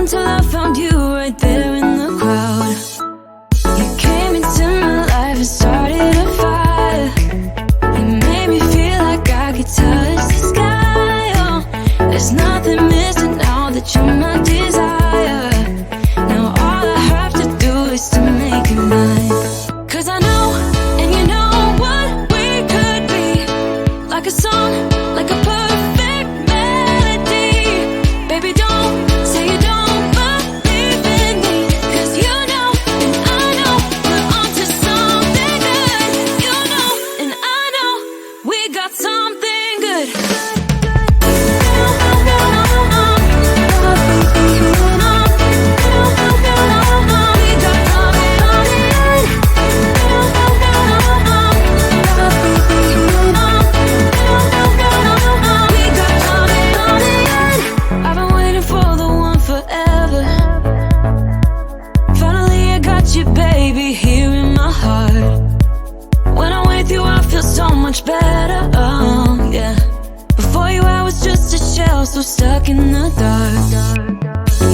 until I found you right there in the crowd. You came into my life and started a fire. You made me feel like I could touch the sky. Oh, there's nothing missing now that you're my desire. Now all I have to do is to make you mine. 'Cause I know, and you know what we could be. Like a song, like a perfect melody. Baby, don't say you don't believe in me. 'Cause you know, and I know, we're onto something good. You know, and I know, we got something good. I've been waiting for the one forever. Finally I got you, baby, here in my heart. When I'm with you I feel so much better, oh yeah. Before you I was just a shell, so stuck in the dark.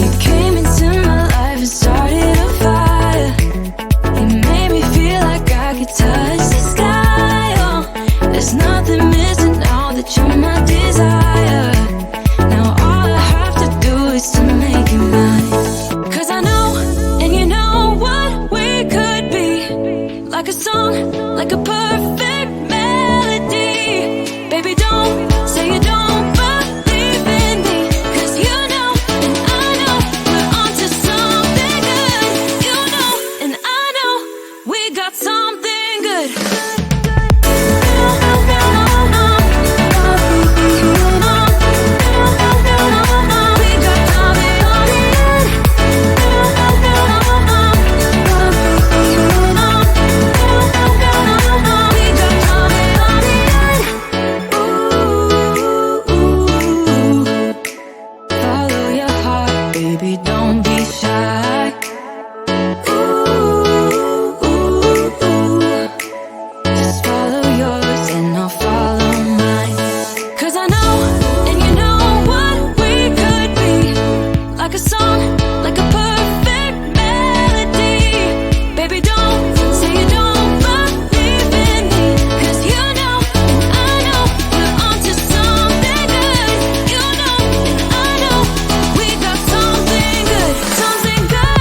You came into my life and started a fire. You made me feel like I could touch the sky. Oh, there's nothing missing now that you're my desire. Now all I have to do is to make you mine. 'Cause I know, and you know what we could be. Like a song, like a perfect melody. Baby, don't say you don't believe in me. 'Cause you know, and I know, we're onto something good. You know, and I know, we got something good. Follow your heart, baby, don't be shy. Just follow yours and I'll follow mine. 'Cause I know, and you know what we could be. Like a song, like a perfect melody. Baby, don't say you don't believe in me. 'Cause you know, and I know, we're onto something good. You know, and I know, we got something good. Something good.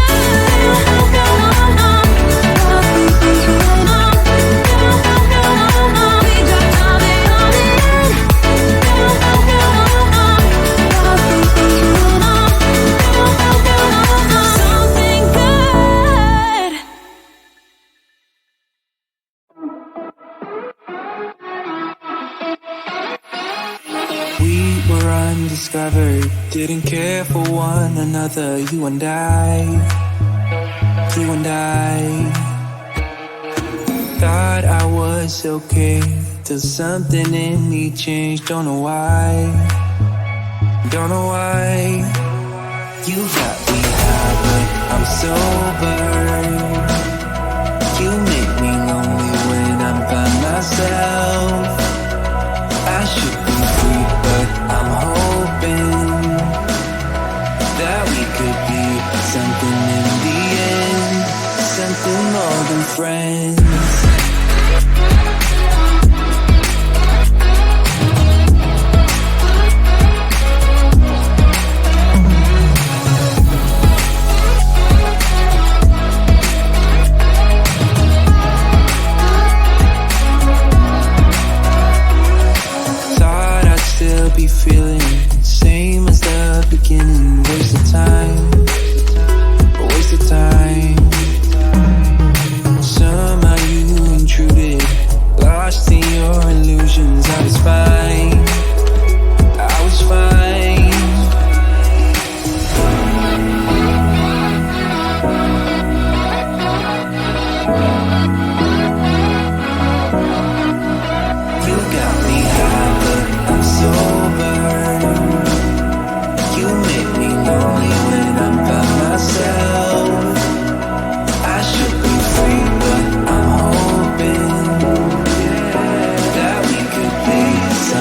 We were undiscovered, didn't care for one another, you and I. You and I thought I was okay, till something in me changed, don't know why. Don't know why. You got me high, but I'm sober. You make me lonely when I'm by myself. I should be free, but I'm hoping that we could be something in the end, something more than friends. Still be feeling same as the beginning. Waste of time, waste of time. Somehow you intruded, lost in your illusions. I was fine, I was fine. You got me high, but I'm sober. You make me lonely when I'm by myself. I should be free, but I'm hoping that we could be something.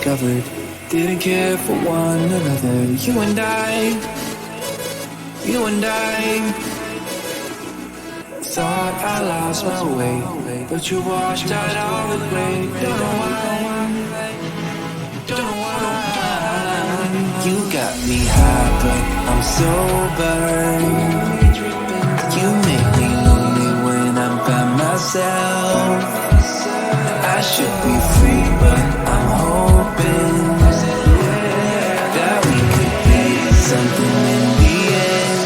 discovered. Didn't care for one another. You and I thought I lost my way, but you washed out all the gray. Don't know why. You got me high, but I'm sober. You make me lonely when I'm by myself. I should be free, but I'm hoping that we could be something in the end,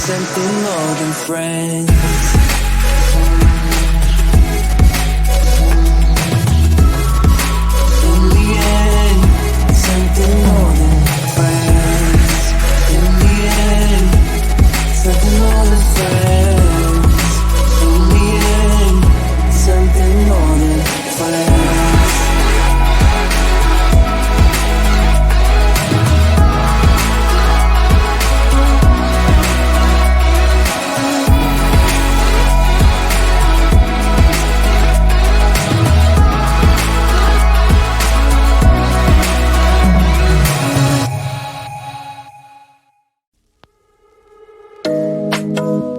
something more than friends. In the end, something more than friends. In the end, something more than friends. In the end, something more than friends.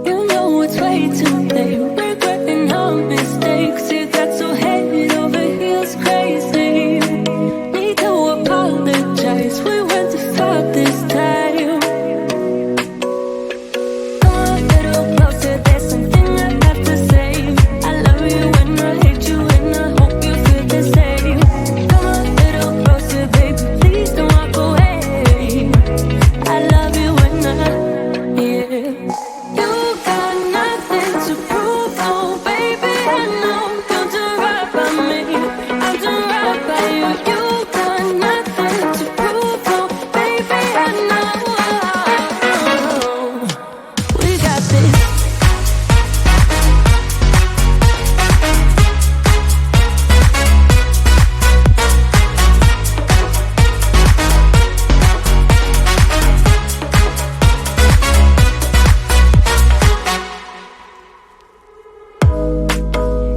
You know it's way too late, regretting our mistakes. It got so head over heels crazy. Need to apologize, we went too far this time. Come a little closer, there's something I have to say. I love you and I hate you and I hope you feel the same. Come a little closer, baby, please don't walk away. I love you and yeah. You got nothing to prove, oh baby, I know. You'll do right by me, I'll do right by you. You got nothing to prove, oh baby, I know. We got this.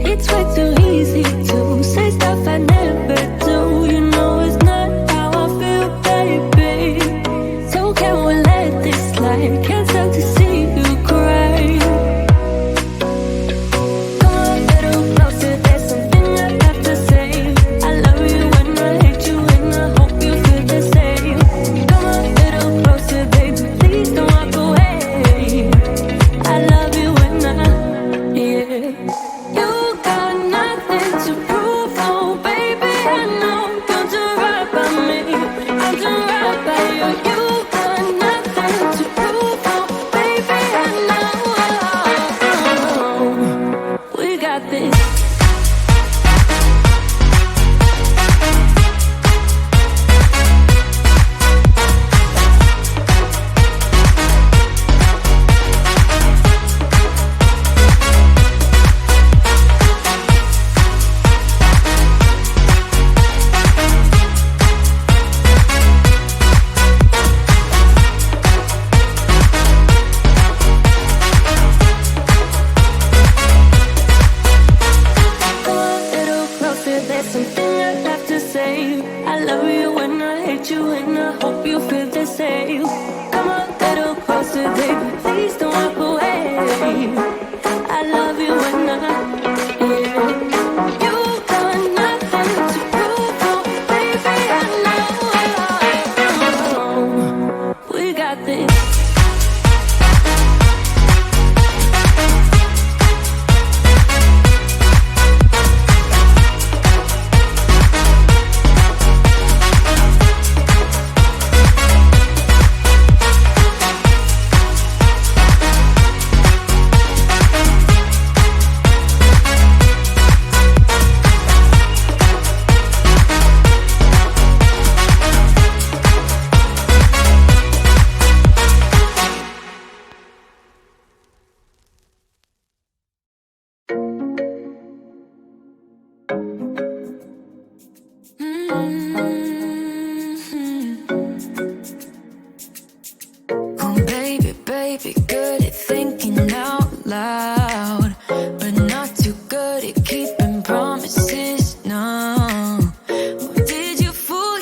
It's way too easy to say stuff I never do. You know it's not how I feel, baby. So can we let this slide? Can't stand to see you cry. Come a little closer, there's something I have to say. I love you and I hate you and I hope you feel the same. Come a little closer, baby, please don't walk away. I love you and yeah. You got nothing to prove, oh baby, I know. You'll do right by me, I'll do right by you. You got nothing to prove, oh baby, I know. We got this. Come a little closer, there's something I have to say. I love you and I hate you and I hope you feel the same. Come a little closer, baby, please don't walk away. I love you and yeah. You got nothing to prove, oh baby, I know. We got this. Oh baby, baby, good at thinking out loud, but not too good at keeping promises. No, did you fool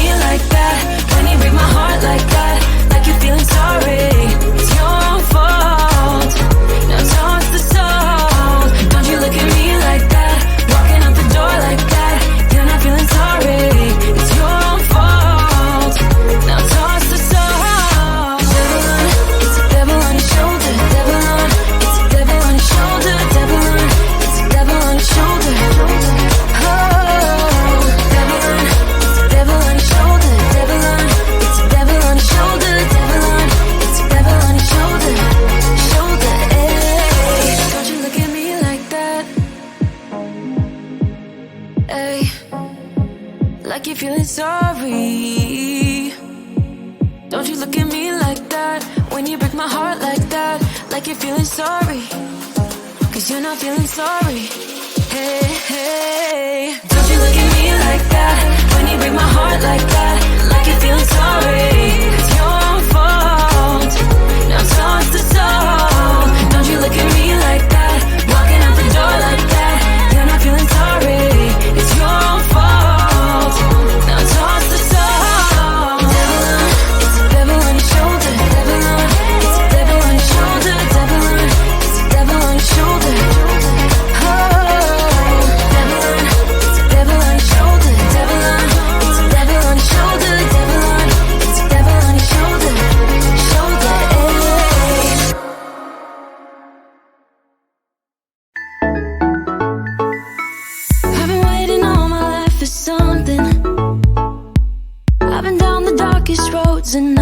me like that, when you break my heart like that, like you're feeling sorry, it's your own fault. Now toss the soul. Don't you look at me like that, walking out the door like that, you're not feeling sorry, it's your own fault. Now toss the soul. Devil on, it's a devil on your shoulder. Devil on, it's a devil on your shoulder. Devil on, it's a devil on your shoulder. Oh, devil on, it's a devil on your shoulder. Devil on, it's a devil on your shoulder. Devil on, it's a devil on your shoulder. Shoulder, ayy. Don't you look at me like that, ayy. Like you're feeling sorry. Don't you look at me like that, when you break my heart like that, like you're feeling sorry, cause you're not feeling sorry. Hey, hey. Don't you look at me like that, when you break my heart like that, like you're feeling sorry, it's your own fault. Now toss the soul. Don't you look at me like that, walking out the door like that, you're not feeling sorry, it's your own fault. Now toss the soul. Devil on, it's a devil on your shoulder. Devil on, it's a devil on your shoulder. Devil on, it's a devil on your shoulder. Oh, devil on, it's a devil on your shoulder. Devil on, it's a devil on your shoulder. Devil on, it's a devil on your shoulder. Shoulder, ayy. I've been waiting all my life for something. I've been down the darkest roads and